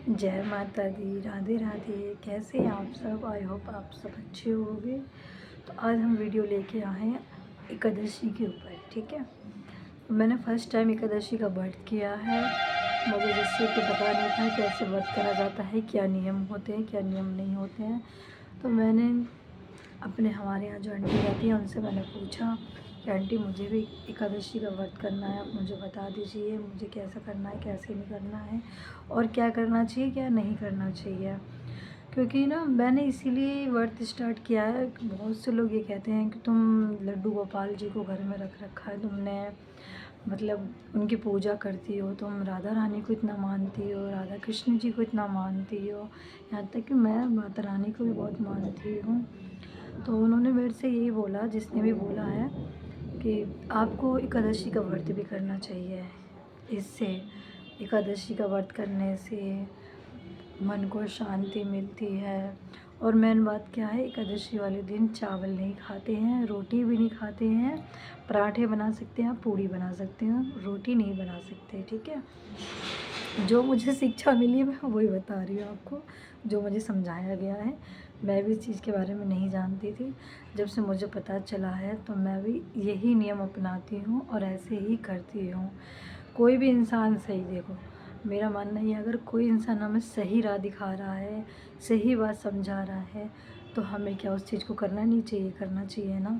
जय माता दी, राधे राधे। कैसे हैं आप सब? आई होप आप सब अच्छे होंगे। तो आज हम वीडियो लेके आए हैं एकादशी के ऊपर। ठीक है, मैंने फर्स्ट टाइम एकादशी का व्रत किया है। मुझे जिससे कि पता नहीं था कैसे व्रत करा जाता है, क्या नियम होते हैं, क्या नियम नहीं होते हैं। तो मैंने अपने हमारे यहाँ जो आंटी रहती है उनसे मैंने पूछा कि आंटी मुझे भी एकादशी का व्रत करना है, आप मुझे बता दीजिए मुझे कैसा करना है, कैसे नहीं करना है, और क्या करना चाहिए, क्या नहीं करना चाहिए। क्योंकि ना मैंने इसीलिए व्रत स्टार्ट किया है। बहुत से लोग ये कहते हैं कि तुम लड्डू गोपाल जी को घर में रख रखा है, तुमने मतलब उनकी पूजा करती हो, तुम राधा रानी को इतना मानती हो, राधा कृष्ण जी को इतना मानती हो, यहाँ तक कि मैं माता रानी को भी बहुत मानती हूँ। तो उन्होंने मेरे से यही बोला, जिसने भी बोला है, कि आपको एकादशी का व्रत भी करना चाहिए। इससे एकादशी का व्रत करने से मन को शांति मिलती है। और मेन बात क्या है, एकादशी वाले दिन चावल नहीं खाते हैं, रोटी भी नहीं खाते हैं। पराठे बना सकते हैं, पूड़ी बना सकते हैं, रोटी नहीं बना सकते। ठीक है, जो मुझे शिक्षा मिली है मैं वही बता रही हूँ आपको, जो मुझे समझाया गया है। मैं भी इस चीज़ के बारे में नहीं जानती थी, जब से मुझे पता चला है तो मैं भी यही नियम अपनाती हूँ और ऐसे ही करती हूँ। कोई भी इंसान सही, देखो मेरा मानना ये, अगर कोई इंसान हमें सही राह दिखा रहा है, सही बात समझा रहा है, तो हमें क्या उस चीज़ को करना नहीं चाहिए? करना चाहिए ना।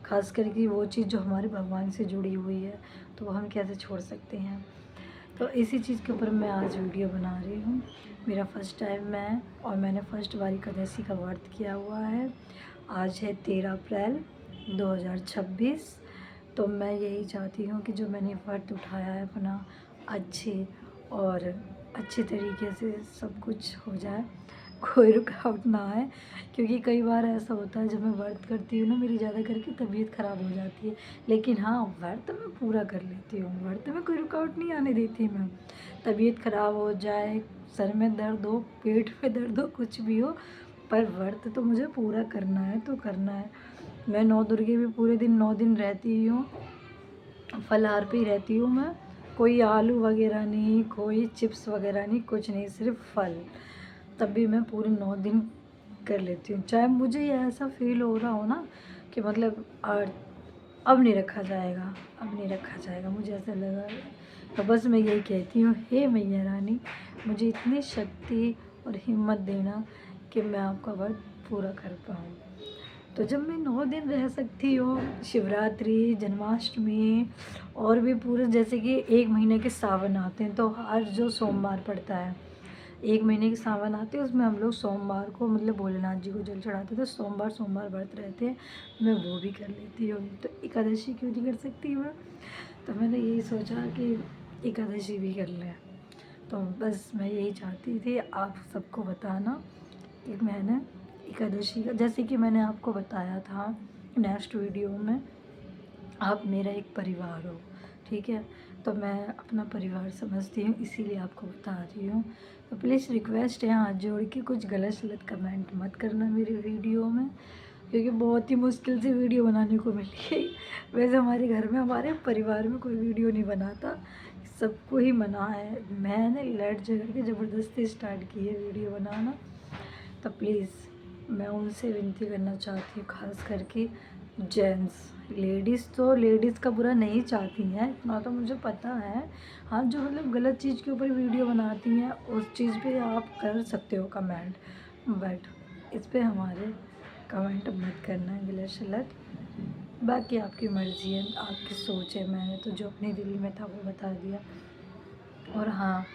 खास करके वो चीज़ जो हमारे भगवान से जुड़ी हुई है, तो वो हम कैसे छोड़ सकते हैं। तो इसी चीज़ के ऊपर मैं आज वीडियो बना रही हूँ। मेरा फर्स्ट टाइम है और मैंने फर्स्ट बार एकादशी का व्रत किया हुआ है। आज है 13 अप्रैल 2026। तो मैं यही चाहती हूँ कि जो मैंने व्रत उठाया है अपना, अच्छे और अच्छे तरीके से सब कुछ हो जाए, कोई रुकावट ना आए। क्योंकि कई बार ऐसा होता है, जब मैं व्रत करती हूँ ना, मेरी ज़्यादा करके तबीयत ख़राब हो जाती है। लेकिन हाँ, व्रत मैं पूरा कर लेती हूँ, व्रत में कोई रुकावट नहीं आने देती मैं। तबीयत ख़राब हो जाए, सर में दर्द हो, पेट में दर्द हो, कुछ भी हो, पर व्रत तो मुझे पूरा करना है तो करना है। मैं 9 दुर्गे भी पूरे दिन 9 दिन रहती हूँ, फलाहार पे ही रहती हूँ मैं। कोई आलू वगैरह नहीं, कोई चिप्स वगैरह नहीं, कुछ नहीं, सिर्फ फल। तब भी मैं पूरे 9 दिन कर लेती हूँ। चाहे मुझे ये ऐसा फील हो रहा हो ना कि मतलब अब नहीं रखा जाएगा, अब नहीं रखा जाएगा, मुझे ऐसा लगा, तो बस मैं यही कहती हूँ, हे मैया रानी मुझे इतनी शक्ति और हिम्मत देना कि मैं आपका व्रत पूरा कर पाऊँ। तो जब मैं 9 दिन रह सकती हूँ, शिवरात्रि, जन्माष्टमी और भी पूरे, जैसे कि 1 महीने के सावन आते हैं, तो हर जो सोमवार पड़ता है, 1 महीने के सावन आते हैं, उसमें हम लोग सोमवार को मतलब भोलेनाथ जी को जल चढ़ाते हैं, तो सोमवार सोमवार व्रत रहते हैं, मैं वो भी कर लेती हूँ। तो एकादशी क्यों नहीं कर सकती मैं? तो मैंने यही सोचा कि एकादशी भी कर लें। तो बस मैं यही चाहती थी आप सबको बताना कि मैंने एकादशी का, जैसे कि मैंने आपको बताया था नेक्स्ट वीडियो में, आप मेरा एक परिवार हो। ठीक है, तो मैं अपना परिवार समझती हूँ, इसीलिए आपको बता रही हूँ। तो प्लीज़ रिक्वेस्ट है, हाथ जोड़ के कुछ गलत सलत कमेंट मत करना मेरी वीडियो में, क्योंकि बहुत ही मुश्किल से वीडियो बनाने को मिली है। वैसे हमारे घर में, हमारे परिवार में कोई वीडियो नहीं बनाता, सबको ही मना है। मैंने लड़ झगड़ के ज़बरदस्ती स्टार्ट की है वीडियो बनाना। तो प्लीज़ मैं उनसे विनती करना चाहती हूँ, ख़ास करके जेंट्स, लेडीज़ तो लेडीज़ का बुरा नहीं चाहती हैं, इतना तो मुझे पता है। हाँ, जो मतलब गलत चीज़ के ऊपर वीडियो बनाती हैं, उस चीज़ पे आप कर सकते हो कमेंट, बट इस पे हमारे कमेंट मत करना है गलत सलत। बाकी आपकी मर्ज़ी है, आपकी सोच है, मैंने तो जो अपने दिल में था वो बता दिया। और हाँ,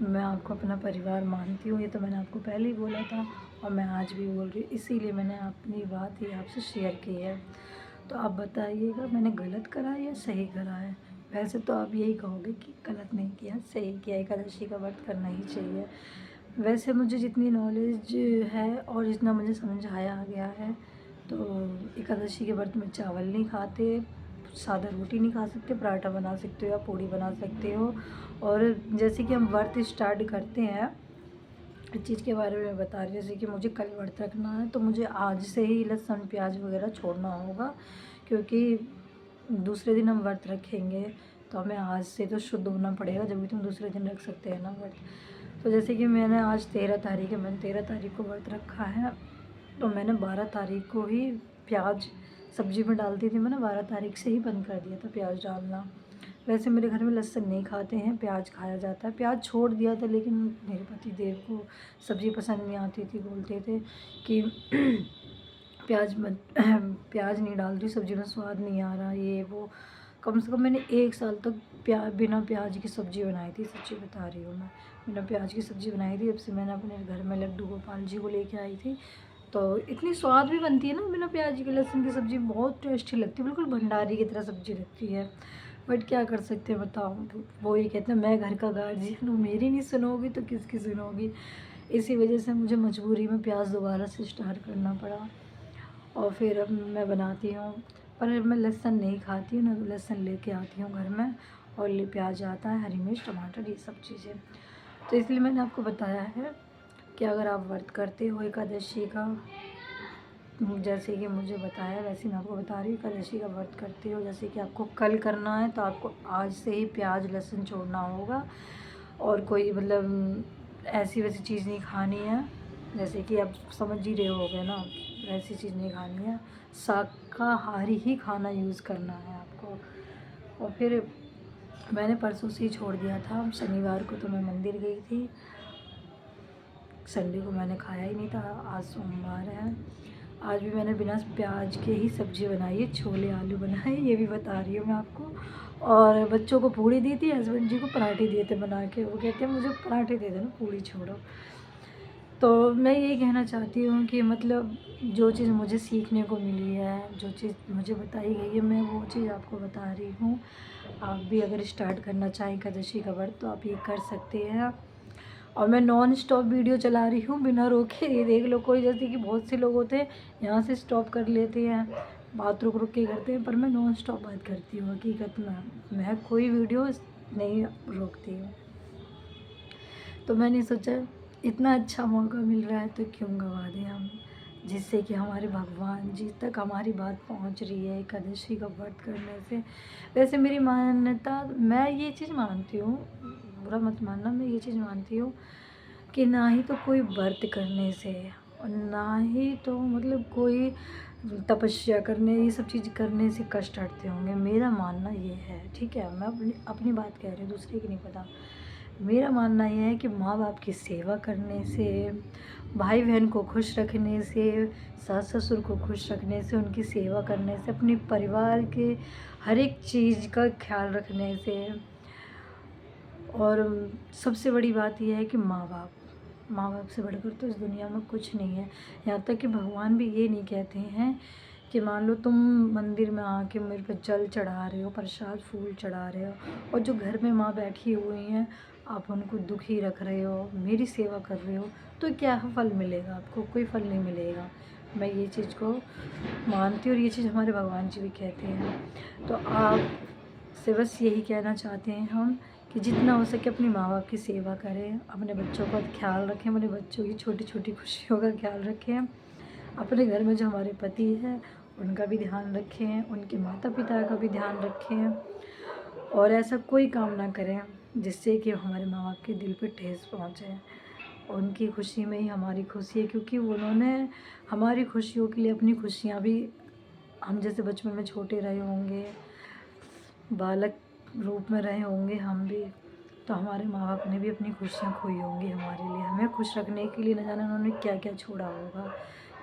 मैं आपको अपना परिवार मानती हूँ, ये तो मैंने आपको पहले ही बोला था और मैं आज भी बोल रही हूँ, इसीलिए मैंने अपनी बात ही आपसे शेयर की है। तो आप बताइएगा मैंने गलत करा है या सही करा है? वैसे तो आप यही कहोगे कि गलत नहीं किया, सही किया, एकादशी का व्रत करना ही चाहिए। वैसे मुझे जितनी नॉलेज है और जितना मुझे समझाया गया है, तो एकादशी के व्रत में चावल नहीं खाते, सादा रोटी नहीं खा सकते, पराठा बना सकते हो या पूड़ी बना सकते हो। और जैसे कि हम व्रत स्टार्ट करते हैं, इस चीज़ के बारे में बता रही हूँ, जैसे कि मुझे कल व्रत रखना है, तो मुझे आज से ही लहसुन प्याज वगैरह छोड़ना होगा, क्योंकि दूसरे दिन हम व्रत रखेंगे, तो हमें आज से तो शुद्ध होना पड़ेगा, जब भी तुम दूसरे दिन रख सकते हैं ना व्रत। तो जैसे कि मैंने आज 13 तारीख है, मैंने 13 तारीख को व्रत रखा है, तो मैंने 12 तारीख को ही प्याज सब्ज़ी में डालती थी, मैंने 12 तारीख से ही बंद कर दिया था प्याज डालना। वैसे मेरे घर में लहसुन नहीं खाते हैं, प्याज खाया जाता है। प्याज छोड़ दिया था, लेकिन मेरे पति देव को सब्ज़ी पसंद नहीं आती थी, बोलते थे कि प्याज मत प्याज नहीं डाल रही सब्ज़ी में, स्वाद नहीं आ रहा, ये वो। कम से कम मैंने 1 साल तक बिना प्याज की सब्ज़ी बनाई थी, सच्ची बता रही हूँ मैं। बिना प्याज की सब्ज़ी बनाई थी। जब से मैंने अपने घर में लड्डू गोपाल जी को लेके आई थी, तो इतनी स्वाद भी बनती है ना बिना प्याज की लहसुन की सब्ज़ी, बहुत टेस्टी लगती है, बिल्कुल भंडारी की तरह सब्ज़ी लगती है। बट क्या कर सकते हैं बताओ, वो ये कहते हैं मैं घर का गार्जियन हूँ, मेरी नहीं सुनोगी तो किसकी सुनोगी। इसी वजह से मुझे मजबूरी में प्याज दोबारा से स्टार्ट करना पड़ा, और फिर अब मैं बनाती हूँ। पर मैं लहसुन नहीं खाती हूँ ना, लहसुन लेके आती हूँ घर में, और ले प्याज आता है, हरी मिर्च, टमाटर, ये सब चीज़ें। तो इसलिए मैंने आपको बताया है कि अगर आप व्रत करते हो एकादशी का, जैसे कि मुझे बताया वैसे मैं आपको बता रही हूँ, एकादशी का व्रत करते हो, जैसे कि आपको कल करना है, तो आपको आज से ही प्याज लहसुन छोड़ना होगा, और कोई मतलब ऐसी वैसी चीज़ नहीं खानी है, जैसे कि आप समझ ही रहे होगे ना, वैसी चीज़ नहीं खानी है, शाकाहारी ही खाना यूज़ करना है आपको। और फिर मैंने परसों से ही छोड़ दिया था, शनिवार को तो मैं मंदिर गई थी, संडे को मैंने खाया ही नहीं था, आज सोमवार है। आज भी मैंने बिना प्याज के ही सब्ज़ी बनाई है, छोले आलू बनाए, ये भी बता रही हूँ मैं आपको। और बच्चों को पूड़ी दी थी, हस्बैंड जी को पराठे दिए थे बना के, वो कहते हैं मुझे पराठे दे देना, पूड़ी छोड़ो। तो मैं यही कहना चाहती हूँ कि मतलब जो चीज़ मुझे सीखने को मिली है, जो चीज़ मुझे बताई गई है, मैं वो चीज़ आपको बता रही हूँ। आप भी अगर स्टार्ट करना चाहें एकादशी का व्रत, तो आप ये कर सकते हैं। और मैं नॉन स्टॉप वीडियो चला रही हूँ बिना रोके, ये देख लो। कोई जैसे कि बहुत से लोग होते हैं यहाँ से स्टॉप कर लेते हैं, बात रुक रुक के करते हैं, पर मैं नॉन स्टॉप बात करती हूँ हकीकत में। मैं कोई वीडियो नहीं रोकती हूँ। तो मैंने सोचा इतना अच्छा मौका मिल रहा है तो क्यों गंवा दें हम, जिससे कि हमारे भगवान जी तक हमारी बात पहुंच रही है एकादशी का व्रत करने से। वैसे मेरी मान्यता, मैं ये चीज़ मानती हूँ, बुरा मत मानना, मैं ये चीज़ मानती हूँ कि ना ही तो कोई व्रत करने से, और ना ही तो मतलब कोई तपस्या करने, ये सब चीज़ करने से कष्ट हटते होंगे। मेरा मानना ये है, ठीक है, मैं अपनी अपनी बात कह रही हूँ, दूसरे की नहीं पता। मेरा मानना ये है कि माँ बाप की सेवा करने से, भाई बहन को खुश रखने से, सास ससुर को खुश रखने से, उनकी सेवा करने से, अपने परिवार के हर एक चीज़ का ख्याल रखने से, और सबसे बड़ी बात यह है कि माँ बाप से बढ़कर तो इस दुनिया में कुछ नहीं है। यहाँ तक कि भगवान भी ये नहीं कहते हैं कि मान लो तुम मंदिर में आके मेरे पे जल चढ़ा रहे हो, प्रसाद फूल चढ़ा रहे हो, और जो घर में माँ बैठी हुई हैं आप उनको दुखी रख रहे हो, मेरी सेवा कर रहे हो, तो क्या फल मिलेगा आपको? कोई फल नहीं मिलेगा। मैं ये चीज़ को मानती हूँ, और ये चीज़ हमारे भगवान जी भी कहते हैं। तो आप से बस यही कहना चाहते हैं हम कि जितना हो सके अपने माँ बाप की सेवा करें, अपने बच्चों का ख्याल रखें, अपने बच्चों की छोटी छोटी खुशियों का ख्याल रखें, अपने घर में जो हमारे पति हैं उनका भी ध्यान रखें, उनके माता पिता का भी ध्यान रखें, और ऐसा कोई काम ना करें जिससे कि हमारे माँ बाप के दिल पे ठेस पहुँचे। उनकी खुशी में ही हमारी खुशी है, क्योंकि उन्होंने हमारी खुशियों के लिए अपनी खुशियाँ भी, हम जैसे बचपन में छोटे रहे होंगे, बालक रूप में रहे होंगे हम भी, तो हमारे माँ बाप ने भी अपनी खुशियाँ खोई होंगी हमारे लिए। हमें खुश रखने के लिए न जाने उन्होंने क्या क्या छोड़ा होगा,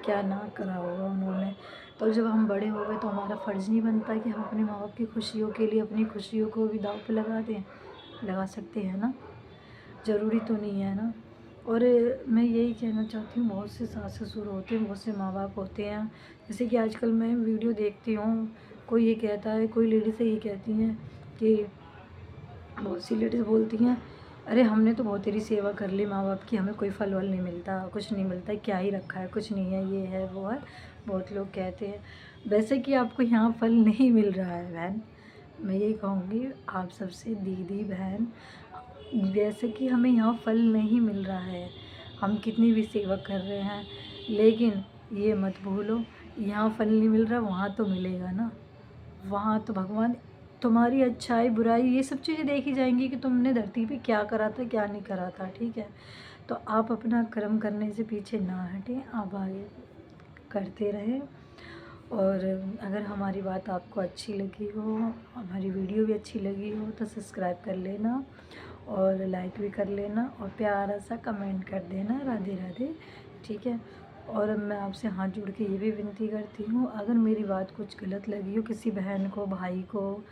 क्या ना करा होगा उन्होंने। तो जब हम बड़े हो गए तो हमारा फ़र्ज़ नहीं बनता कि हम अपने माँ बाप की खुशियों के लिए अपनी खुशियों को भी दाँव पे लगा दें? लगा सकते हैं ना, ज़रूरी तो नहीं है ना। और मैं यही कहना चाहती हूँ, बहुत से सास ससुर होते हैं, बहुत से माँ बाप होते हैं, जैसे कि आजकल मैं वीडियो देखती हूँ, कोई ये कहता है, कोई लेडीज़ ये कहती हैं कि, बहुत सी लेडीज़ बोलती हैं, अरे हमने तो बहुत तेरी सेवा कर ली माँ बाप की, हमें कोई फल वल नहीं मिलता, कुछ नहीं मिलता, क्या ही रखा है, कुछ नहीं है, ये है वो है, बहुत लोग कहते हैं। वैसे कि आपको यहाँ फल नहीं मिल रहा है बहन, मैं यही कहूँगी आप सबसे, दीदी बहन, जैसे कि हमें यहाँ फल नहीं मिल रहा है, हम कितनी भी सेवा कर रहे हैं, लेकिन ये मत भूलो यहाँ फल नहीं मिल रहा, वहाँ तो मिलेगा ना। वहाँ तो भगवान तुम्हारी अच्छाई बुराई ये सब चीज़ें देखी जाएंगी कि तुमने धरती पे क्या करा था क्या नहीं करा था, ठीक है। तो आप अपना कर्म करने से पीछे ना हटें, आप आगे करते रहें। और अगर हमारी बात आपको अच्छी लगी हो, हमारी वीडियो भी अच्छी लगी हो, तो सब्सक्राइब कर लेना और लाइक भी कर लेना और प्यारा सा कमेंट कर देना, राधे राधे, ठीक है। और मैं आपसे हाथ जोड़ के ये भी विनती करती हूँ, अगर मेरी बात कुछ गलत लगी हो किसी बहन को, भाई को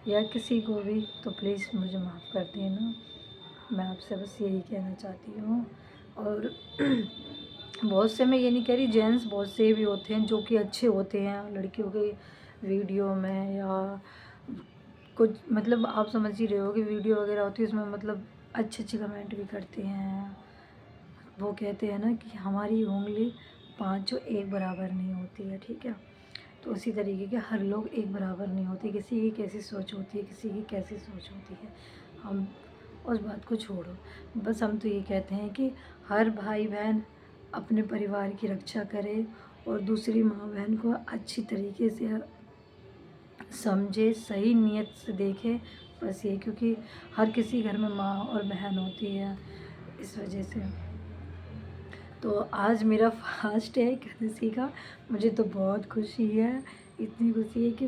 या किसी को भी, तो प्लीज़ मुझे माफ़ कर देना। मैं आपसे बस यही कहना चाहती हूँ। और बहुत से, मैं ये नहीं कह रही, जेंट्स बहुत से भी होते हैं जो कि अच्छे होते हैं लड़कियों के वीडियो में, या कुछ मतलब आप समझ ही रहे हो कि वीडियो वगैरह होती है उसमें मतलब अच्छे अच्छे कमेंट भी करते हैं। वो कहते हैं ना कि हमारी उंगली पांचों एक बराबर नहीं होती है, ठीक है। तो उसी तरीके के हर लोग एक बराबर नहीं होते, किसी की कैसी सोच होती है, किसी की कैसी सोच होती है। हम उस बात को छोड़ो, बस हम तो ये कहते हैं कि हर भाई बहन अपने परिवार की रक्षा करे और दूसरी माँ बहन को अच्छी तरीके से समझे, सही नीयत से देखे, बस ये। क्योंकि हर किसी घर में माँ और बहन होती है, इस वजह से। तो आज मेरा फास्ट है एकादशी का, मुझे तो बहुत खुशी है, इतनी खुशी है कि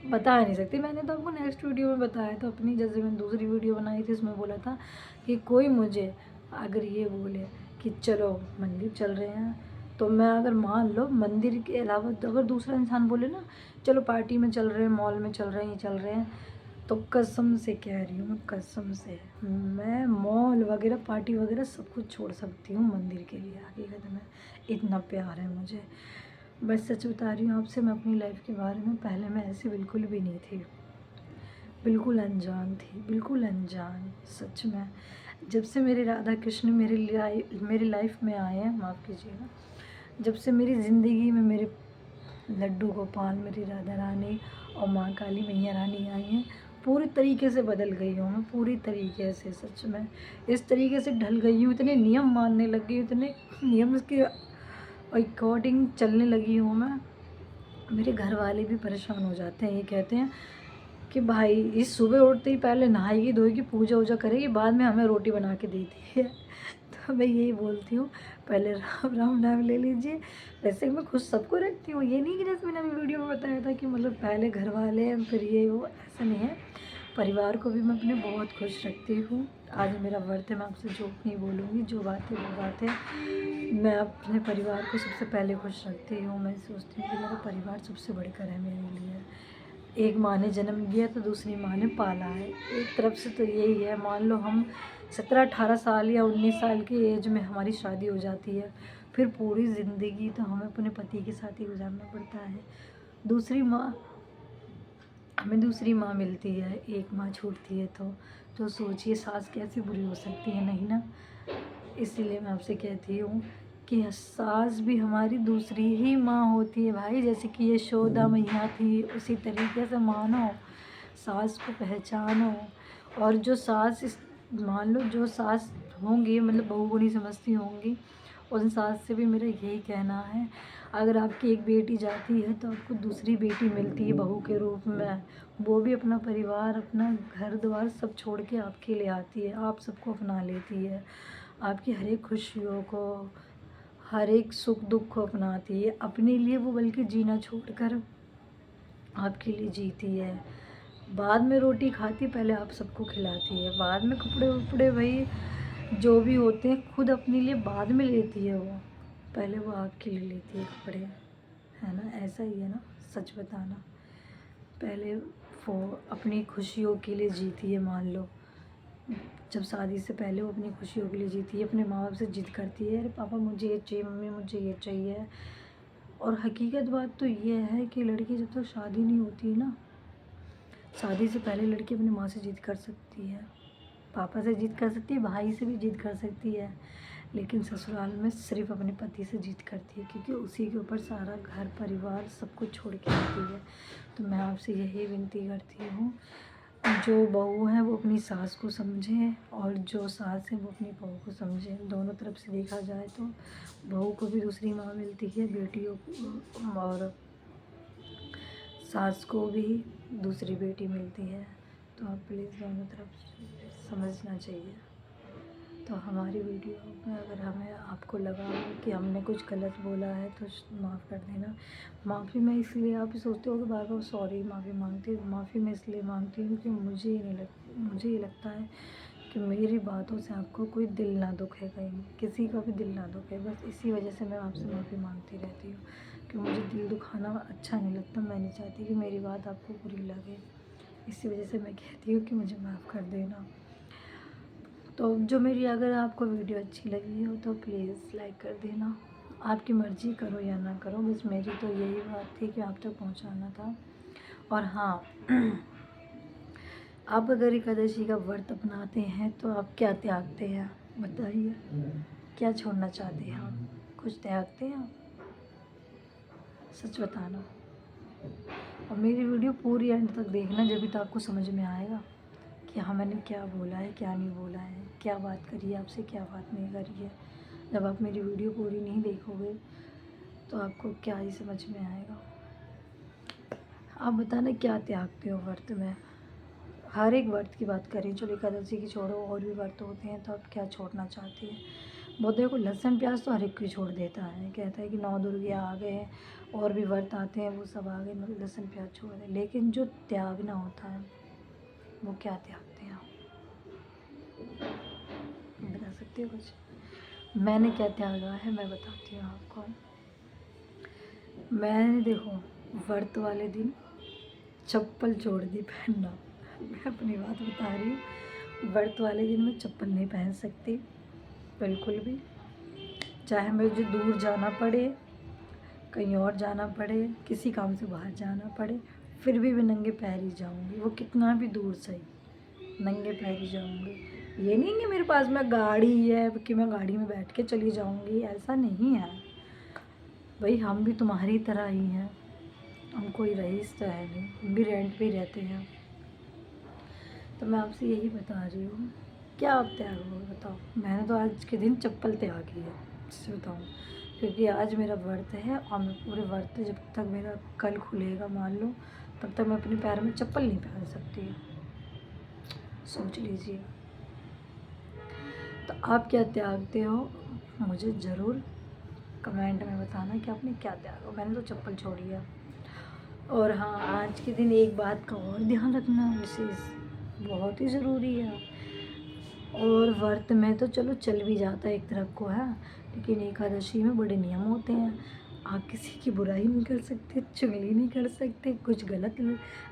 बता नहीं सकती। मैंने तो आपको नेक्स्ट वीडियो में बताया था अपनी, जैसे मैंने दूसरी वीडियो बनाई थी उसमें बोला था कि कोई मुझे अगर ये बोले कि चलो मंदिर चल रहे हैं, तो मैं अगर मान लो मंदिर के अलावा तो अगर दूसरा इंसान बोले ना चलो पार्टी में चल रहे हैं, मॉल में चल रहे हैं, ये चल रहे हैं, तो कसम से कह रही हूँ मैं, कसम से मैं मॉल वगैरह पार्टी वगैरह सब कुछ छोड़ सकती हूँ मंदिर के लिए, हकीकत में इतना प्यार है मुझे। बस सच बता रही हूँ आपसे, मैं अपनी लाइफ के बारे में, पहले मैं ऐसी बिल्कुल भी नहीं थी, बिल्कुल अनजान थी, बिल्कुल अनजान, सच में। जब से मेरे राधा कृष्ण मेरी लाइफ में आए हैं, माफ़ कीजिएगा, जब से मेरी ज़िंदगी में मेरे लड्डू गोपाल, मेरी राधा रानी और माँ काली मैया रानी आई हैं, पूरी तरीके से बदल गई हूँ मैं, पूरी तरीके से, सच में इस तरीके से ढल गई हूँ, इतने नियम मानने लग गई, इतने नियम के अकॉर्डिंग चलने लगी हूँ मैं। मेरे घर वाले भी परेशान हो जाते हैं, ये कहते हैं कि भाई इस सुबह उठते ही पहले नहाएगी धोएगी, पूजा वूजा करेगी, बाद में हमें रोटी बना के देती है। तो मैं यही बोलती हूँ, पहले राम राम नाम ले लीजिए। वैसे मैं खुश सबको रखती हूँ, ये नहीं कि जैसे मैंने अभी वीडियो में बताया था कि मतलब पहले घर वाले फिर ये वो, ऐसा नहीं है। परिवार को भी मैं अपने बहुत खुश रखती हूँ। आज मेरा व्रत है, मैं आपसे झूठ नहीं बोलूँगी, जो बात है वो बात है। मैं अपने परिवार को सबसे पहले खुश रखती हूँ। मैं सोचती हूँ कि मेरा परिवार सबसे बढ़कर है मेरे लिए। एक माँ ने जन्म दिया तो दूसरी माँ ने पाला है, एक तरफ से तो यही है। मान लो हम 17-18 साल या 19 साल की एज में हमारी शादी हो जाती है, फिर पूरी ज़िंदगी तो हमें अपने पति के साथ ही गुजारना पड़ता है। दूसरी माँ, हमें दूसरी माँ मिलती है, एक माँ छूटती है, तो सोचिए सास कैसी बुरी हो सकती है, नहीं ना। इसीलिए मैं आपसे कहती हूँ कि सास भी हमारी दूसरी ही माँ होती है भाई। जैसे कि यशोदा मैया थी, उसी तरीके से मानो, सास को पहचानो। और जो सास मान लो जो सास होंगी, मतलब बहू को नहीं समझती होंगी, उन सास से भी मेरा यही कहना है, अगर आपकी एक बेटी जाती है तो आपको दूसरी बेटी मिलती है बहू के रूप में। वो भी अपना परिवार, अपना घर द्वार सब छोड़ के आपके लिए आती है, आप सबको अपना लेती है, आपकी हर एक खुशियों को, हर एक सुख दुख को अपनाती है अपने लिए। वो बल्कि जीना छोड़कर आपके लिए जीती है। बाद में रोटी खाती, पहले आप सबको खिलाती है। बाद में कपड़े वपड़े भाई जो भी होते हैं खुद अपने लिए बाद में लेती है वो, पहले वो आपके लिए लेती है कपड़े, है ना। ऐसा ही है ना, सच बताना। पहले वो अपनी खुशियों के लिए जीती है। मान लो जब शादी से पहले वो अपनी खुशियों के लिए जीती है, अपने माँ बाप से जिद करती है, अरे पापा मुझे ये चाहिए, मम्मी मुझे ये चाहिए। और हकीकत बात तो ये है कि लड़की जब तक शादी नहीं होती है ना, शादी से पहले लड़की अपनी माँ से जिद कर सकती है, पापा से जिद कर सकती है, भाई से भी जिद कर सकती है, लेकिन ससुराल में सिर्फ अपने पति से जिद करती है, क्योंकि उसी के ऊपर सारा घर परिवार सब कुछ छोड़ के आती है। तो मैं आपसे यही विनती करती हूँ, जो बहू है वो अपनी सास को समझे और जो सास है वो अपनी बहू को समझे। दोनों तरफ से देखा जाए तो बहू को भी दूसरी माँ मिलती है, बेटियों को और सास को भी दूसरी बेटी मिलती है, तो आप प्लीज़ दोनों तरफ समझना चाहिए। तो हमारी वीडियो में अगर हमें आपको लगा हो कि हमने कुछ गलत बोला है तो माफ़ कर देना। माफ़ी मैं इसलिए, आप सोचते हो कि बार बार सॉरी माफ़ी मांगती हूँ, माफ़ी मैं इसलिए मांगती हूँ कि मुझे ये लगता है कि मेरी बातों से आपको कोई दिल ना दुखे, कहीं किसी का भी दिल ना दुखे, बस इसी वजह से मैं आपसे माफ़ी मांगती रहती हूँ कि मुझे दिल दुखाना अच्छा नहीं लगता। मैं नहीं चाहती कि मेरी बात आपको बुरी लगे, इसी वजह से मैं कहती हूँ कि मुझे माफ़ कर देना। तो जो मेरी, अगर आपको वीडियो अच्छी लगी हो तो प्लीज़ लाइक कर देना। आपकी मर्ज़ी, करो या ना करो, बस मेरी तो यही बात थी कि आप तक पहुंचाना था। और हाँ, आप अगर एकादशी का व्रत अपनाते हैं तो आप क्या त्यागते हैं बताइए, क्या छोड़ना चाहते हैं आप? कुछ त्यागते हैं आप? सच बताना। और मेरी वीडियो पूरी एंड तक देखना, जब भी तो आपको समझ में आएगा कि हाँ मैंने क्या बोला है, क्या नहीं बोला है, क्या बात करी है आपसे, क्या बात नहीं करी है। जब आप मेरी वीडियो पूरी नहीं देखोगे तो आपको क्या ही समझ में आएगा। आप बताना क्या त्यागते हो व्रत में? हर एक व्रत की बात करें, चलो एकादशी की छोड़ो, और भी व्रत होते हैं, तो आप क्या छोड़ना चाहती हैं? बहुत देखो, लहसुन प्याज तो हर एक कोई छोड़ देता है, कहता है कि 9 दुर्गे आ गए हैं, और भी व्रत आते हैं, वो सब आ गए, लहसुन प्याज छोड़ दें। लेकिन जो त्यागना होता है वो क्या त्यागते हैं आप? बता सकते हो कुछ? मैंने क्या त्यागा है मैं बताती हूँ आपको। मैंने देखो, व्रत वाले दिन चप्पल छोड़ दी पहनना। मैं अपनी बात बता रही हूँ, व्रत वाले दिन मैं चप्पल नहीं पहन सकती बिल्कुल भी। चाहे मुझे दूर जाना पड़े, कहीं और जाना पड़े, किसी काम से बाहर जाना पड़े, फिर भी मैं नंगे पैर ही जाऊँगी, वो कितना भी दूर सही, नंगे पैर ही जाऊँगी। ये नहीं कि मेरे पास में गाड़ी है कि मैं गाड़ी में बैठ के चली जाऊँगी, ऐसा नहीं है भाई। हम भी तुम्हारी तरह ही हैं, हम कोई रईस तो है नहीं, हम भी रेंट पे ही रहते हैं। तो मैं आपसे यही बता रही हूँ, क्या आप त्यागोगे बताओ? मैंने तो आज के दिन चप्पल त्यागी है, सच बताऊँ, क्योंकि आज मेरा व्रत है और मैं पूरे व्रत, जब तक मेरा कल खुलेगा मान लो, तब तक मैं अपने पैर में चप्पल नहीं पहन सकती। सोच लीजिए। तो आप क्या त्यागते हो मुझे ज़रूर कमेंट में बताना कि आपने क्या त्यागा। मैंने तो चप्पल छोड़ी है। और हाँ, आज के दिन एक बात का और ध्यान रखना विशेष, बहुत ही ज़रूरी है। और व्रत में तो चलो चल भी जाता है एक तरफ को है, लेकिन एकादशी में बड़े नियम होते हैं। आप किसी की बुराई नहीं कर सकते, चुगली नहीं कर सकते, कुछ गलत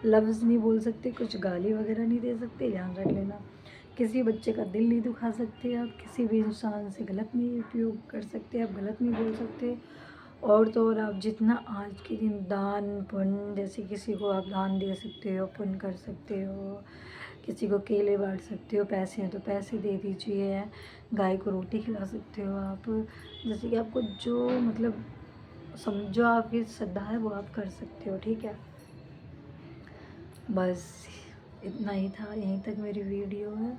लफ्ज़ नहीं बोल सकते, कुछ गाली वगैरह नहीं दे सकते, ध्यान रख लेना। किसी बच्चे का दिल नहीं दुखा सकते आप, किसी भी इंसान से गलत नहीं उपयोग कर सकते, आप गलत नहीं बोल सकते। और तो और आप जितना आज के दिन दान पुण्य, जैसे किसी को आप दान दे सकते हो, पुण्य कर सकते हो, किसी को केले बांट सकते हो, पैसे हैं तो पैसे दे दीजिए, गाय को रोटी खिला सकते हो आप, जैसे कि आपको जो मतलब समझो आपकी श्रद्धा है वो आप कर सकते हो, ठीक है। बस इतना ही था, यहीं तक मेरी वीडियो है।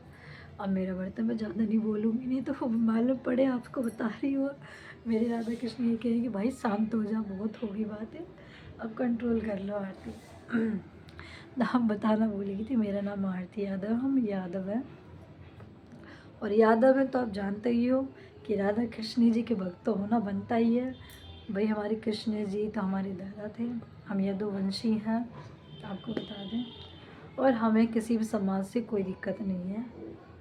अब मेरा बर्तन मैं ज़्यादा नहीं बोलूँगी, नहीं तो मालूम पड़े आपको बता रही हो मेरे राधा कृष्ण ये कहेंगे भाई शांत हो जा, बहुत होगी बातें, अब कंट्रोल कर लो आरती। नाम बताना भूल गई थी, मेरा नाम आरती यादव, हम यादव हैं। और यादव है तो आप जानते ही हो कि राधा कृष्ण जी के भक्त तो होना बनता ही है भाई। हमारे कृष्ण जी तो हमारे दादा थे, हम यदुवंशी हैं, आपको बता दें। और हमें किसी भी समाज से कोई दिक्कत नहीं है,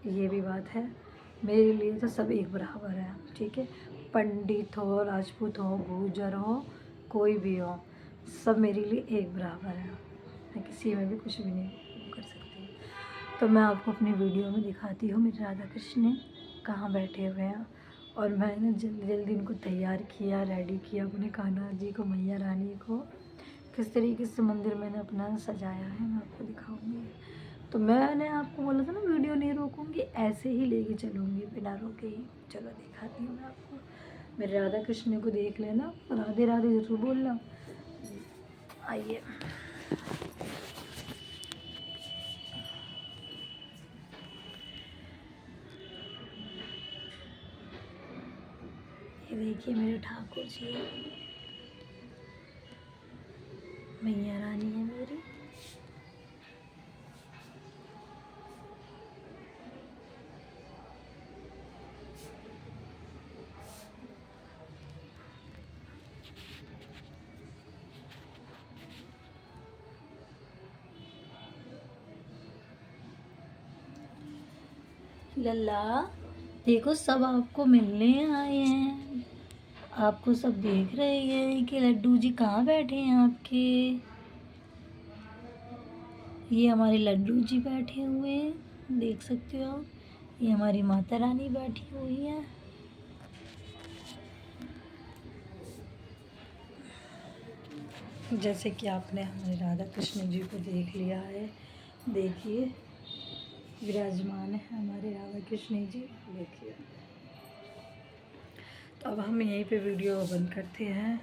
ये भी बात है। मेरे लिए तो सब एक बराबर है, ठीक है। पंडित हो, राजपूत हो, गुर्जर हो, कोई भी हो, सब मेरे लिए एक बराबर है। मैं किसी में भी कुछ भी नहीं कर सकती। तो मैं आपको अपनी वीडियो में दिखाती हूँ मेरे राधा कृष्ण कहाँ बैठे हुए हैं। और मैंने जल्दी जल्दी इनको तैयार किया, रेडी किया अपने कान्हा जी को, मैया रानी को, किस तरीके से मंदिर मैंने अपना सजाया है मैं आपको दिखाऊंगी। तो मैंने आपको बोला था ना वीडियो नहीं रोकूंगी, ऐसे ही लेके चलूँगी बिना रोके ही। चलो दिखाती हूँ मैं आपको, मेरे राधा कृष्ण को देख लेना, राधे राधे ज़रूर बोलना। आइए, ये देखिए मेरे ठाकुर जी, मैया रानी है मेरी। लल्ला देखो, सब आपको मिलने आए हैं। आपको सब देख रहे हैं कि लड्डू जी कहाँ बैठे हैं आपके। ये हमारे लड्डू जी बैठे हुए हैं, देख सकते हो आप। ये हमारी माता रानी बैठी हुई है। जैसे कि आपने हमारे राधा कृष्ण जी को देख लिया है, देखिए विराजमान है हमारे राधा कृष्ण जी, देखिए। तो अब हम यहीं पे वीडियो बंद करते हैं,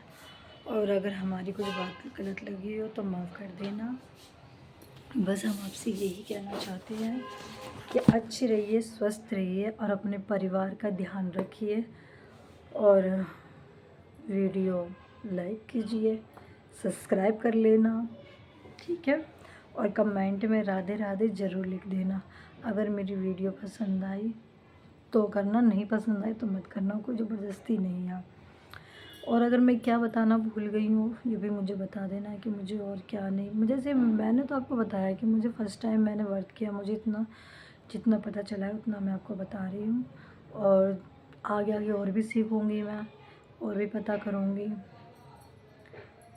और अगर हमारी कुछ बात गलत लगी हो तो माफ़ कर देना। बस हम आपसे यही कहना चाहते हैं कि अच्छे रहिए, स्वस्थ रहिए और अपने परिवार का ध्यान रखिए, और वीडियो लाइक कीजिए, सब्सक्राइब कर लेना, ठीक है। और कमेंट में राधे राधे ज़रूर लिख देना। अगर मेरी वीडियो पसंद आई तो करना, नहीं पसंद आई तो मत करना, कोई ज़बरदस्ती नहीं है। और अगर मैं क्या बताना भूल गई हूँ ये भी मुझे बता देना कि मुझे और क्या नहीं। मुझे से मैंने तो आपको बताया कि मुझे फ़र्स्ट टाइम मैंने वर्क किया, मुझे इतना जितना पता चला है उतना मैं आपको बता रही हूँ। और आगे आगे और भी सीखूँगी मैं, और भी पता करूँगी,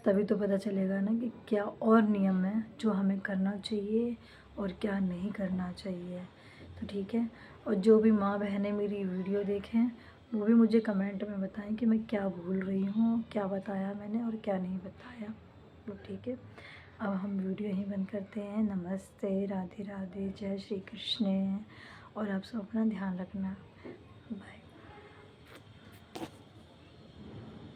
तभी तो पता चलेगा ना कि क्या और नियम है जो हमें करना चाहिए और क्या नहीं करना चाहिए। तो ठीक है। और जो भी माँ बहनें मेरी वीडियो देखें वो भी मुझे कमेंट में बताएं कि मैं क्या भूल रही हूँ, क्या बताया मैंने और क्या नहीं बताया। तो ठीक है, अब हम वीडियो यहीं बंद करते हैं। नमस्ते, राधे राधे, जय श्री कृष्ण, और आप सब अपना ध्यान रखना।